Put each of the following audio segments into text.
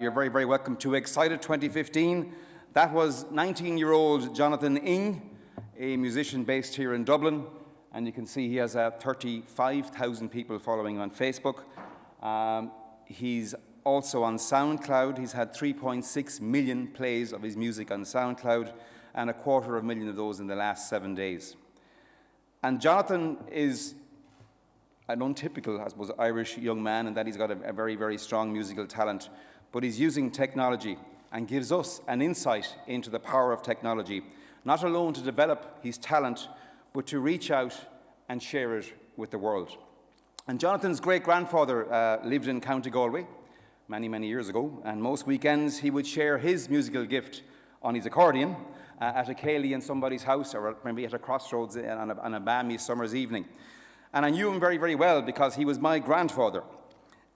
You're very, very welcome to Excited 2015. That was 19-year-old Jonathan Ing, a musician based here in Dublin. And you can see he has 35,000 people following on Facebook. He's also on SoundCloud. He's had 3.6 million plays of his music on SoundCloud, and 250,000 of those in the last 7 days. And Jonathan is an untypical, I suppose, Irish young man, in that he's got a very, very strong musical talent. But he's using technology and gives us an insight into the power of technology, not alone to develop his talent, but to reach out and share it with the world. And Jonathan's great-grandfather lived in County Galway many, many years ago, and most weekends he would share his musical gift on his accordion at a ceilidh in somebody's house, or maybe at a Crossroads on a balmy summer's evening. And I knew him very, very well because he was my grandfather.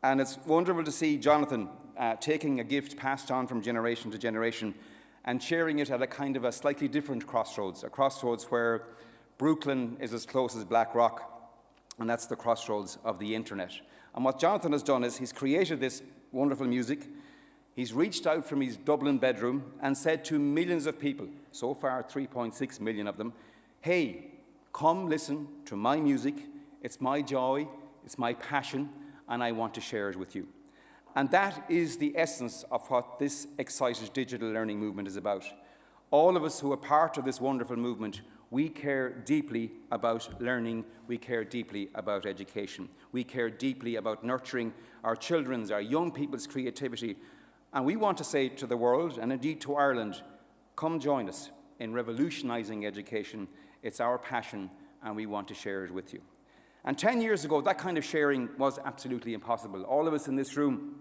And it's wonderful to see Jonathan taking a gift passed on from generation to generation and sharing it at a kind of a slightly different crossroads, a crossroads where Brooklyn is as close as Black Rock, and that's the crossroads of the internet. And what Jonathan has done is he's created this wonderful music. He's reached out from his Dublin bedroom and said to millions of people, so far 3.6 million of them, hey, come listen to my music. It's my joy, it's my passion, and I want to share it with you. And that is the essence of what this excited digital learning movement is about. All of us who are part of this wonderful movement, we care deeply about learning, we care deeply about education, we care deeply about nurturing our children's, our young people's creativity. And we want to say to the world, and indeed to Ireland, come join us in revolutionizing education. It's our passion, and we want to share it with you. And 10 years ago, that kind of sharing was absolutely impossible. All of us in this room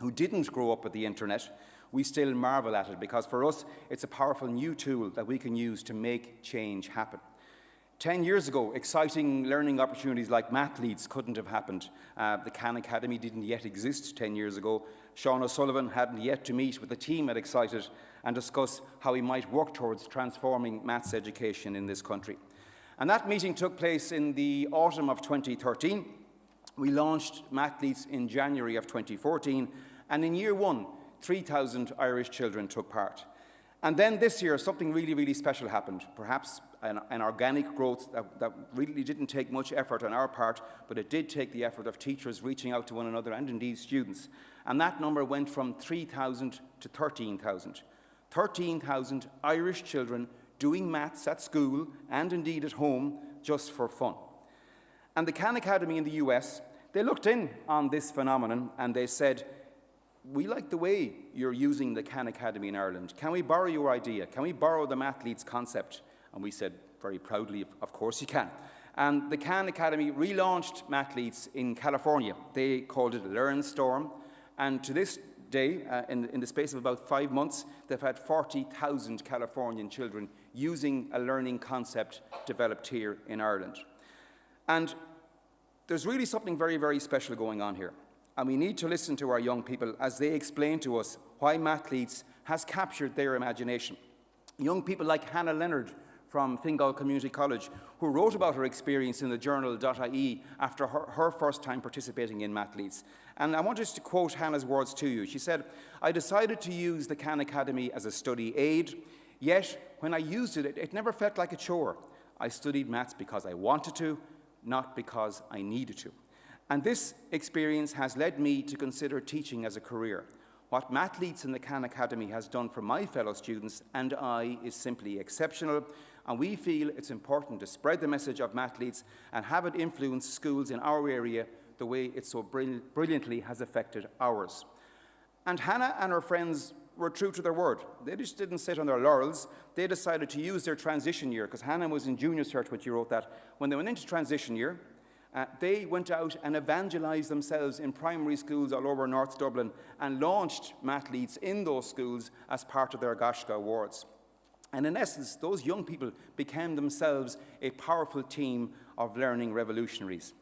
who didn't grow up with the internet, we still marvel at it, because for us, it's a powerful new tool that we can use to make change happen. 10 years ago, exciting learning opportunities like Mathletes couldn't have happened. The Khan Academy didn't yet exist 10 years ago. Sean O'Sullivan hadn't yet to meet with the team at Excited and discuss how he might work towards transforming maths education in this country. And that meeting took place in the autumn of 2013. We launched Mathletes in January of 2014, and in year one, 3,000 Irish children took part. And then this year, something really, really special happened. Perhaps an organic growth that really didn't take much effort on our part, but it did take the effort of teachers reaching out to one another and indeed students. And that number went from 3,000 to 13,000. 13,000 Irish children doing maths at school and indeed at home just for fun. And the Khan Academy in the US, they looked in on this phenomenon and they said, we like the way you're using the Khan Academy in Ireland. Can we borrow your idea? Can we borrow the Mathletes concept? And we said very proudly, of course you can. And the Khan Academy relaunched Mathletes in California. They called it LearnStorm. And to this day, in the space of about 5 months, they've had 40,000 Californian children using a learning concept developed here in Ireland. And there's really something very, very special going on here. And we need to listen to our young people as they explain to us why Mathletes has captured their imagination. Young people like Hannah Leonard from Fingal Community College, who wrote about her experience in the journal .ie after her first time participating in Mathletes. And I want just to quote Hannah's words to you. She said, I decided to use the Khan Academy as a study aid, yet when I used it, it never felt like a chore. I studied maths because I wanted to, not because I needed to. And this experience has led me to consider teaching as a career. What Mathletes in the Khan Academy has done for my fellow students and I is simply exceptional, and we feel it's important to spread the message of Mathletes and have it influence schools in our area the way it so brilliantly has affected ours. And Hannah and her friends were true to their word. They just didn't sit on their laurels. They decided to use their transition year, because Hannah was in junior cert when she wrote that. When they went into transition year, they went out and evangelized themselves in primary schools all over North Dublin and launched Mathletes in those schools as part of their Gashka Awards. And in essence, those young people became themselves a powerful team of learning revolutionaries.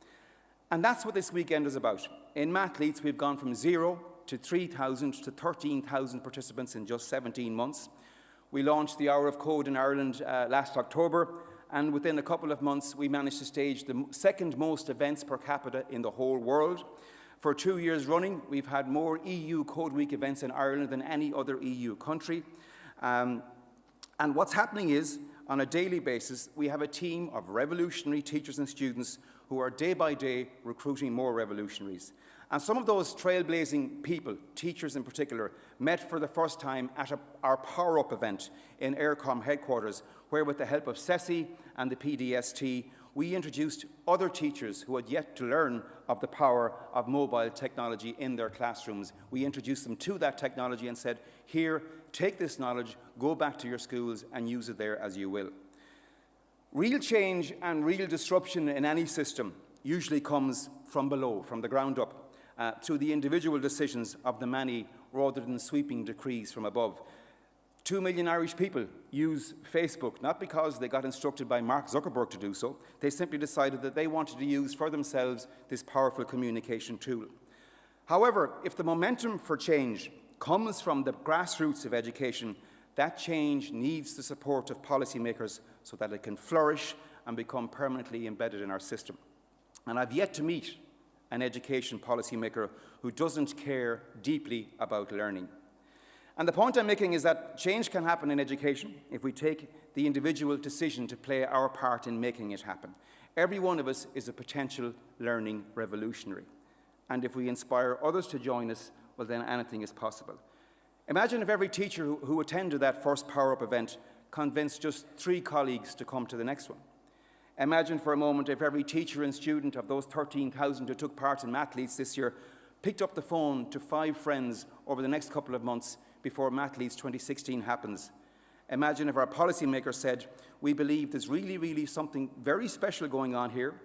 And that's what this weekend is about. In Mathletes, we've gone from 0 to 3,000 to 13,000 participants in just 17 months. We launched the Hour of Code in Ireland last October, and within a couple of months, we managed to stage the second most events per capita in the whole world. For 2 years running, we've had more EU Code Week events in Ireland than any other EU country. And what's happening is, on a daily basis, we have a team of revolutionary teachers and students who are day by day recruiting more revolutionaries. And some of those trailblazing people, teachers in particular, met for the first time at our Power Up event in Aircom headquarters, where with the help of CESI and the PDST, we introduced other teachers who had yet to learn of the power of mobile technology in their classrooms. We introduced them to that technology and said, here, take this knowledge, go back to your schools and use it there as you will. Real change and real disruption in any system usually comes from below, from the ground up, through the individual decisions of the many rather than sweeping decrees from above. 2 million Irish people use Facebook, not because they got instructed by Mark Zuckerberg to do so. They simply decided that they wanted to use for themselves this powerful communication tool. However, if the momentum for change comes from the grassroots of education, that change needs the support of policymakers so that it can flourish and become permanently embedded in our system. And I've yet to meet an education policymaker who doesn't care deeply about learning. And the point I'm making is that change can happen in education if we take the individual decision to play our part in making it happen. Every one of us is a potential learning revolutionary. And if we inspire others to join us, well, then anything is possible. Imagine if every teacher who attended that first Power Up event convinced just 3 colleagues to come to the next one. Imagine for a moment if every teacher and student of those 13,000 who took part in Mathletes this year picked up the phone to 5 friends over the next couple of months before Mathletes 2016 happens. Imagine if our policymakers said, we believe there's really something very special going on here,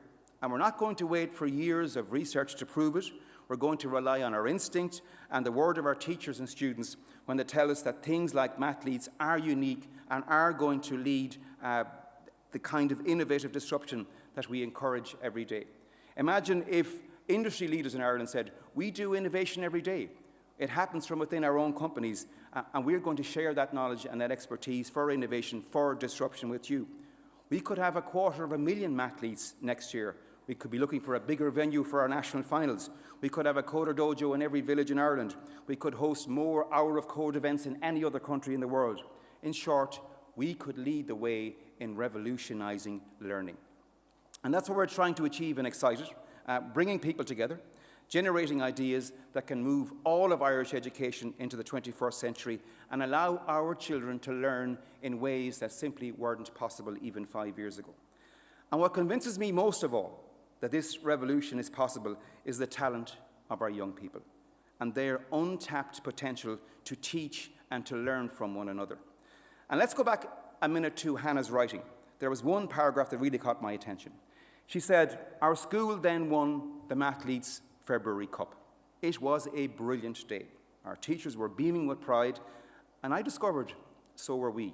and we're not going to wait for years of research to prove it. We're going to rely on our instinct and the word of our teachers and students when they tell us that things like Mathletes are unique and are going to lead the kind of innovative disruption that we encourage every day. Imagine if industry leaders in Ireland said, we do innovation every day. It happens from within our own companies, and we're going to share that knowledge and that expertise for innovation, for disruption with you. We could have 250,000 Mathletes next year. We could be looking for a bigger venue for our national finals. We could have a Coder Dojo in every village in Ireland. We could host more Hour of Code events in any other country in the world. In short, we could lead the way in revolutionizing learning. And that's what we're trying to achieve in Excited, bringing people together, generating ideas that can move all of Irish education into the 21st century and allow our children to learn in ways that simply weren't possible even 5 years ago. And what convinces me most of all that this revolution is possible is the talent of our young people and their untapped potential to teach and to learn from one another. And let's go back a minute to Hannah's writing. There was one paragraph that really caught my attention. She said, our school then won the Mathletes February Cup. It was a brilliant day. Our teachers were beaming with pride, and I discovered so were we.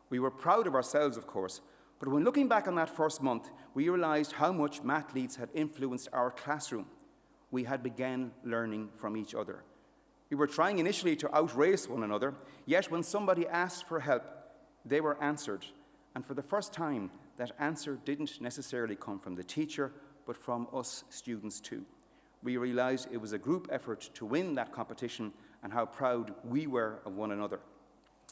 We were proud of ourselves, of course, but when looking back on that first month, we realized how much Mathletes had influenced our classroom. We had begun learning from each other. We were trying initially to outrace one another, yet when somebody asked for help, they were answered. And for the first time, that answer didn't necessarily come from the teacher, but from us students too. We realized it was a group effort to win that competition and how proud we were of one another.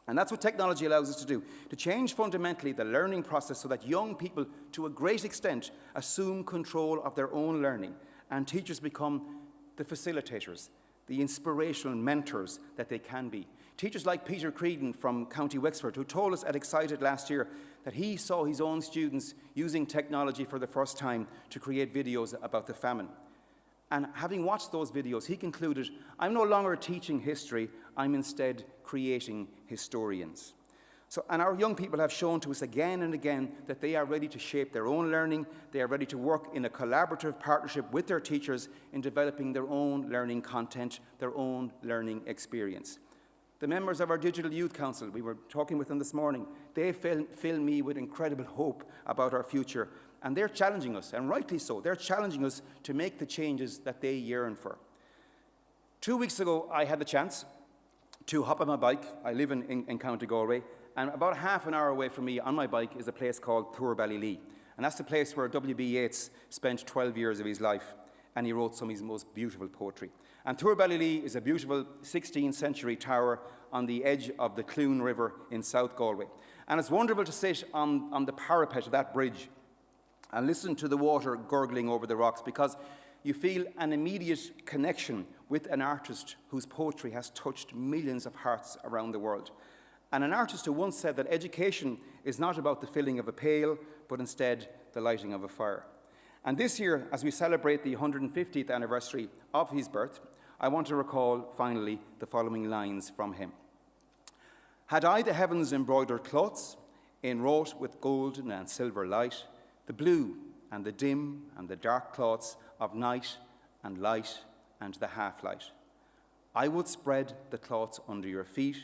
And that's what technology allows us to do, to change fundamentally the learning process so that young people, to a great extent, assume control of their own learning, and teachers become the facilitators, the inspirational mentors that they can be. Teachers like Peter Creedon from County Wexford, who told us at Excited last year that he saw his own students using technology for the first time to create videos about the famine. And having watched those videos, he concluded, I'm no longer teaching history, I'm instead creating historians. And our young people have shown to us again and again that they are ready to shape their own learning, they are ready to work in a collaborative partnership with their teachers in developing their own learning content, their own learning experience. The members of our Digital Youth Council, we were talking with them this morning, they fill me with incredible hope about our future. And they're challenging us, and rightly so. They're challenging us to make the changes that they yearn for. 2 weeks ago, I had the chance to hop on my bike. I live in County Galway, and about half an hour away from me on my bike is a place called Thurballylee. And that's the place where W.B. Yeats spent 12 years of his life. and he wrote some of his most beautiful poetry. And Tor Ballylee is a beautiful 16th century tower on the edge of the Clune River in South Galway. And it's wonderful to sit on the parapet of that bridge and listen to the water gurgling over the rocks, because you feel an immediate connection with an artist whose poetry has touched millions of hearts around the world. And an artist who once said that education is not about the filling of a pail, but instead the lighting of a fire. And this year, as we celebrate the 150th anniversary of his birth, I want to recall, finally, the following lines from him. Had I the heavens embroidered cloths, enwrought with golden and silver light, the blue and the dim and the dark cloths of night and light and the half-light, I would spread the cloths under your feet,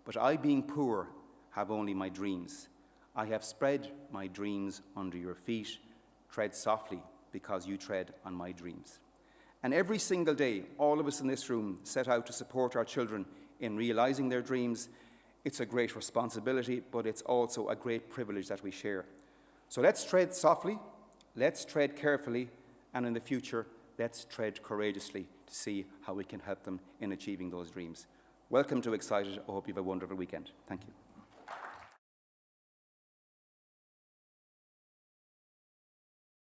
but I, being poor, have only my dreams. I have spread my dreams under your feet. Tread softly, because you tread on my dreams. And every single day, all of us in this room set out to support our children in realizing their dreams. It's a great responsibility, but it's also a great privilege that we share. So let's tread softly, let's tread carefully, and in the future, let's tread courageously to see how we can help them in achieving those dreams. Welcome to Excited. I hope you have a wonderful weekend. Thank you.